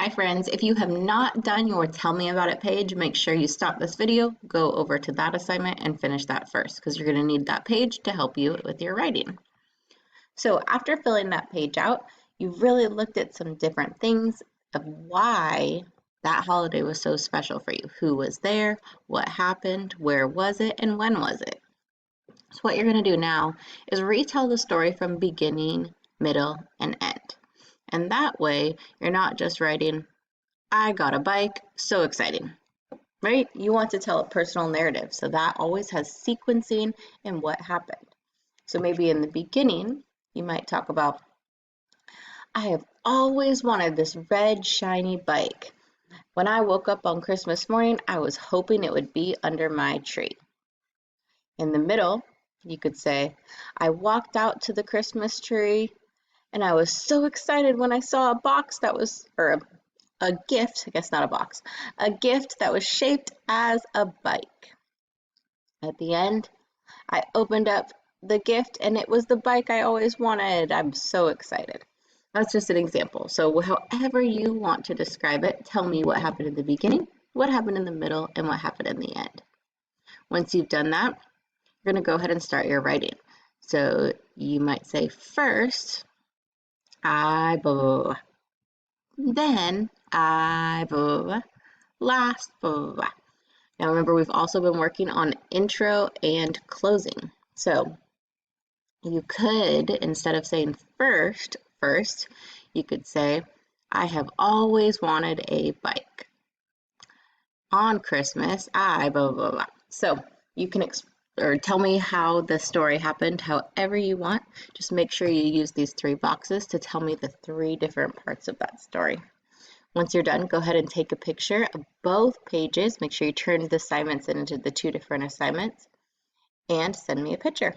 Hi friends, if you have not done your Tell Me About It page, make sure you stop this video, go over to that assignment and finish that first because you're going to need that page to help you with your writing. So after filling that page out, you've really looked at some different things of why that holiday was so special for you. Who was there, what happened, where was it, and when was it? So what you're going to do now is retell the story from beginning, middle, and end. And that way, you're not just writing, I got a bike, so exciting, right? You want to tell a personal narrative, so that always has sequencing and what happened. So maybe in the beginning, you might talk about, I have always wanted this red shiny bike. When I woke up on Christmas morning, I was hoping it would be under my tree. In the middle, you could say, I walked out to the Christmas tree and I was so excited when I saw a box that was, or a gift, I guess not a box, a gift that was shaped as a bike. At the end, I opened up the gift and it was the bike I always wanted. I'm so excited. That's just an example. So however you want to describe it, tell me what happened in the beginning, what happened in the middle, and what happened in the end. Once you've done that, you're going to go ahead and start your writing. So you might say first, I blah, blah, blah. Then I blah, blah, last blah, blah. Now remember, we've also been working on intro and closing. So you could, instead of saying first, you could say, I have always wanted a bike. On Christmas, I blah, blah, blah. So you can or tell me how the story happened, however you want. Just make sure you use these three boxes to tell me the three different parts of that story. Once you're done, go ahead and take a picture of both pages. Make sure you turn the assignments into the two different assignments and send me a picture.